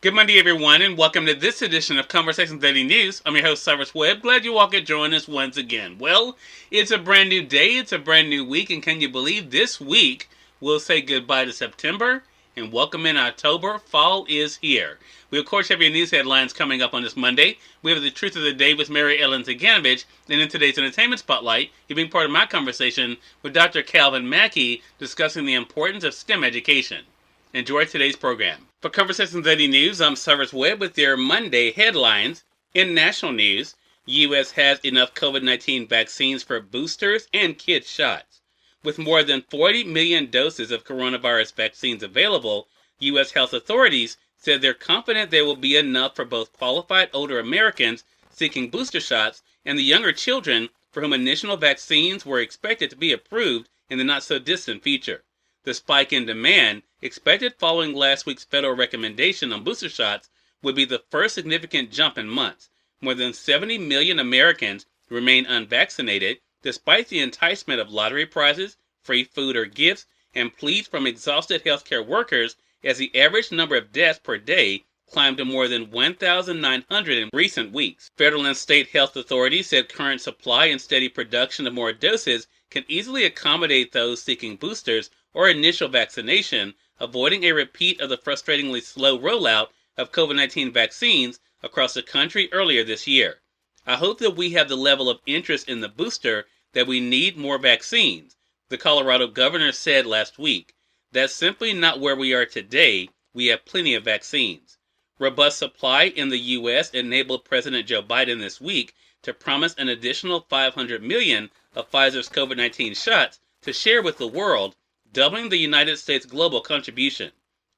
Good Monday, everyone, and welcome to this edition of Conversations Daily News. I'm your host, Cyrus Webb. Glad you all could join us once again. Well, it's a brand new day, it's a brand new week, and can you believe this week we'll say goodbye to September and welcome in October? Fall is here. We, of course, have your news headlines coming up on this Monday. We have the truth of the day with Mary Ellen Ciganovich, and in today's entertainment spotlight, you're being part of my conversation with Dr. Calvin Mackie discussing the importance of STEM education. Enjoy today's program. For Conversations Daily News, I'm Cyrus Webb with your Monday headlines. In national news, U.S. has enough COVID-19 vaccines for boosters and kids shots. With more than 40 million doses of coronavirus vaccines available, U.S. health authorities said they're confident there will be enough for both qualified older Americans seeking booster shots and the younger children for whom initial vaccines were expected to be approved in the not-so-distant future. The spike in demand, expected following last week's federal recommendation on booster shots, would be the first significant jump in months. More than 70 million Americans remain unvaccinated, despite the enticement of lottery prizes, free food or gifts, and pleas from exhausted healthcare workers, as the average number of deaths per day climbed to more than 1,900 in recent weeks. Federal and state health authorities said current supply and steady production of more doses can easily accommodate those seeking boosters or initial vaccination, avoiding a repeat of the frustratingly slow rollout of COVID-19 vaccines across the country earlier this year. I hope that we have the level of interest in the booster that we need more vaccines, the Colorado governor said last week. That's simply not where we are today. We have plenty of vaccines. Robust supply in the U.S. enabled President Joe Biden this week to promise an additional 500 million of Pfizer's COVID-19 shots to share with the world, doubling the United States' global contribution.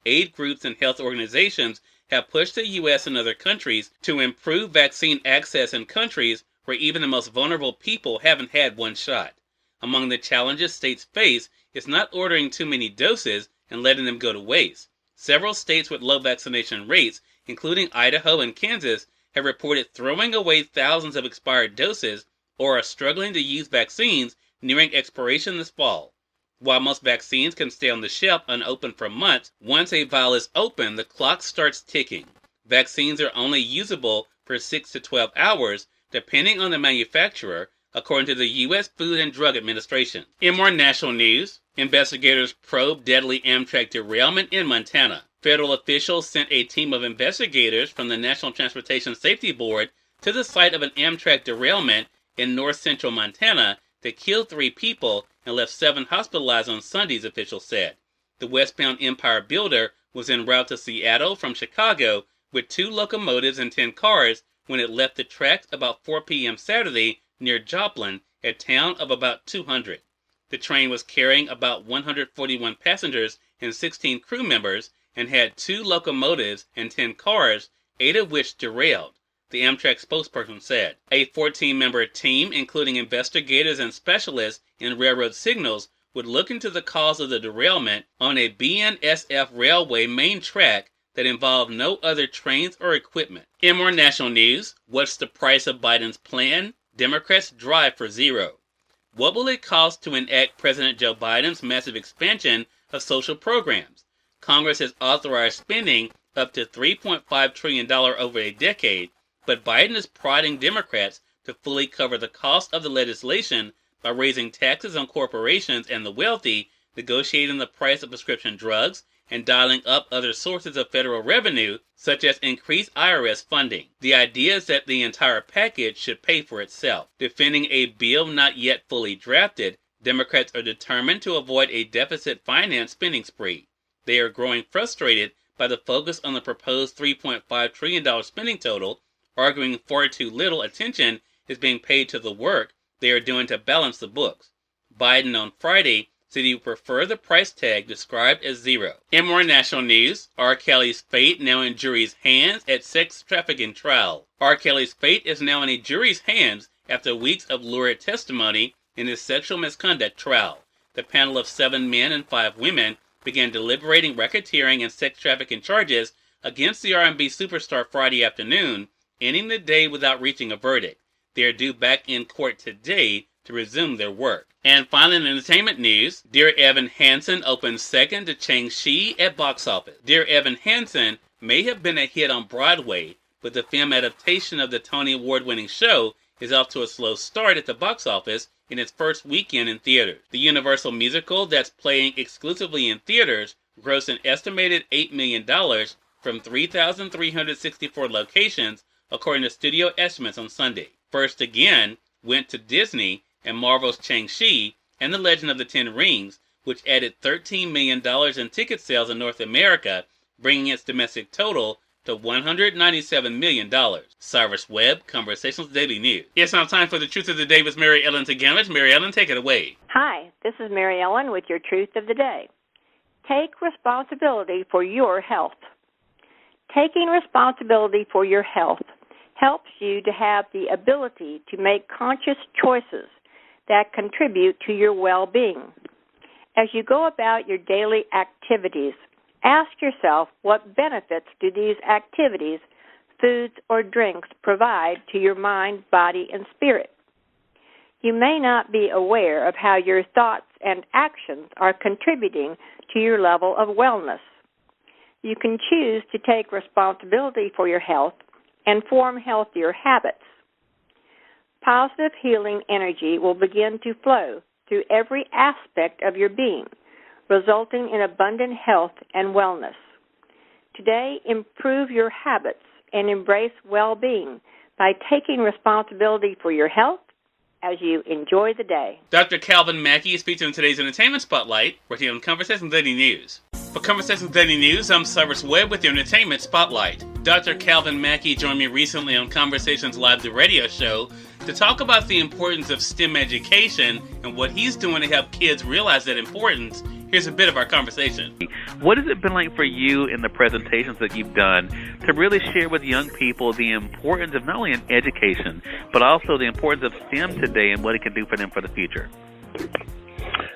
Aid groups and health organizations have pushed the U.S. and other countries to improve vaccine access in countries where even the most vulnerable people haven't had one shot. Among the challenges states face is not ordering too many doses and letting them go to waste. Several states with low vaccination rates, including Idaho and Kansas, have reported throwing away thousands of expired doses or are struggling to use vaccines nearing expiration this fall. While most vaccines can stay on the shelf unopened for months, once a vial is open, the clock starts ticking. Vaccines are only usable for 6 to 12 hours, depending on the manufacturer, according to the U.S. Food and Drug Administration. In more national news, investigators probe deadly Amtrak derailment in Montana. Federal officials sent a team of investigators from the National Transportation Safety Board to the site of an Amtrak derailment in north-central Montana that killed 3 people and left 7 hospitalized on Sundays, officials said. The westbound Empire Builder was en route to Seattle from Chicago with 2 locomotives and 10 cars when it left the tracks about 4 p.m. Saturday near Joplin, a town of about 200. The train was carrying about 141 passengers and 16 crew members and had 2 locomotives and 10 cars, 8 of which derailed, the Amtrak spokesperson said. A 14-member team, including investigators and specialists in railroad signals, would look into the cause of the derailment on a BNSF railway main track that involved no other trains or equipment. In more national news, what's the price of Biden's plan? Democrats drive for zero. What will it cost to enact President Joe Biden's massive expansion of social programs? Congress has authorized spending up to $3.5 trillion over a decade, but Biden is prodding Democrats to fully cover the cost of the legislation by raising taxes on corporations and the wealthy, negotiating the price of prescription drugs, and dialing up other sources of federal revenue, such as increased IRS funding. The idea is that the entire package should pay for itself. Defending a bill not yet fully drafted, Democrats are determined to avoid a deficit finance spending spree. They are growing frustrated by the focus on the proposed $3.5 trillion spending total, arguing far too little attention is being paid to the work they are doing to balance the books. Biden on Friday said he would prefer the price tag described as zero. In more national news, R. Kelly's fate now in jury's hands at sex trafficking trial. R. Kelly's fate is now in a jury's hands after weeks of lurid testimony in his sexual misconduct trial. The panel of 7 men and 5 women began deliberating racketeering and sex trafficking charges against the R&B superstar Friday afternoon, ending the day without reaching a verdict. They are due back in court today to resume their work. And finally, in entertainment news, Dear Evan Hansen opens second to Chang-Chi at box office. Dear Evan Hansen may have been a hit on Broadway, but the film adaptation of the Tony Award-winning show is off to a slow start at the box office in its first weekend in theaters. The Universal musical that's playing exclusively in theaters grossed an estimated $8 million from 3,364 locations, according to studio estimates on Sunday. First Again went to Disney and Marvel's Shang-Chi and The Legend of the Ten Rings, which added $13 million in ticket sales in North America, bringing its domestic total to $197 million. Cyrus Webb, Conversations Daily News. It's now time for the Truth of the Day with Mary Ellen Ciganovich. Mary Ellen, take it away. Hi, this is Mary Ellen with your Truth of the Day. Take responsibility for your health. Taking responsibility for your health helps you to have the ability to make conscious choices that contribute to your well-being. As you go about your daily activities, ask yourself what benefits do these activities, foods, or drinks provide to your mind, body, and spirit. You may not be aware of how your thoughts and actions are contributing to your level of wellness. You can choose to take responsibility for your health and form healthier habits. Positive healing energy will begin to flow through every aspect of your being, resulting in abundant health and wellness. Today, improve your habits and embrace well-being by taking responsibility for your health as you enjoy the day. Dr. Calvin Mackie is featured in today's Entertainment Spotlight, right here on Conversations Daily News. For Conversations Daily News, I'm Cyrus Webb with your Entertainment Spotlight. Dr. Calvin Mackie joined me recently on Conversations Live, the radio show, to talk about the importance of STEM education and what he's doing to help kids realize that importance. Here's a bit of our conversation. What has it been like for you in the presentations that you've done to really share with young people the importance of not only an education, but also the importance of STEM today and what it can do for them for the future?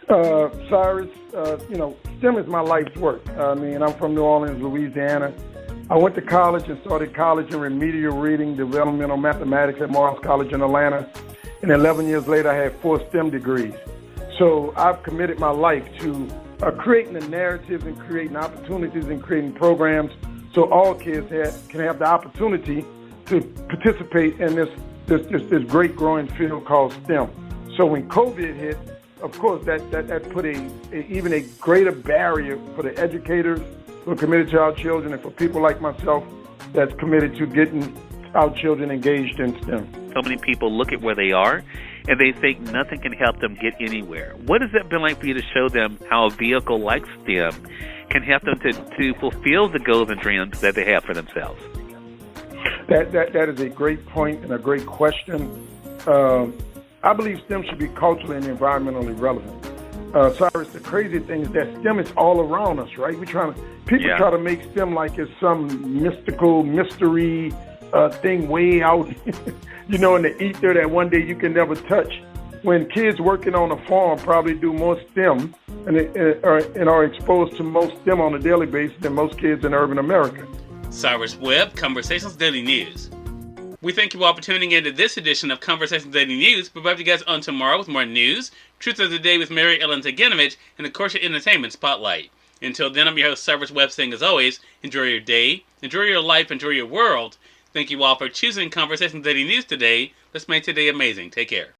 Cyrus, STEM is my life's work. I'm from New Orleans, Louisiana. I went to college and started college in remedial reading, developmental mathematics at Morris College in Atlanta. And 11 years later, I had 4 STEM degrees. So I've committed my life to creating the narratives and creating opportunities and creating programs so all kids can have the opportunity to participate in this great growing field called STEM. So when COVID hit, of course, that put even a greater barrier for the educators who are committed to our children and for people like myself that's committed to getting our children engaged in STEM. So many people look at where they are and they think nothing can help them get anywhere. What has it been like for you to show them how a vehicle like STEM can help them to fulfill the goals and dreams that they have for themselves? That is a great point and a great question. I believe STEM should be culturally and environmentally relevant. Cyrus, the crazy thing is that STEM is all around us, right? People try to make STEM like it's some mystery thing way out, in the ether that one day you can never touch. When kids working on a farm probably do more STEM and are exposed to most STEM on a daily basis than most kids in urban America. Cyrus Webb, Conversations Daily News. We thank you all for tuning in to this edition of Conversations Daily News. We'll be back to you guys on tomorrow with more news, Truth of the Day with Mary Ellen Ciganovich, and of course your Entertainment Spotlight. Until then, I'm your host, Cyrus Webb, saying as always, enjoy your day, enjoy your life, enjoy your world. Thank you all for choosing Conversations Daily News today. Let's make today amazing. Take care.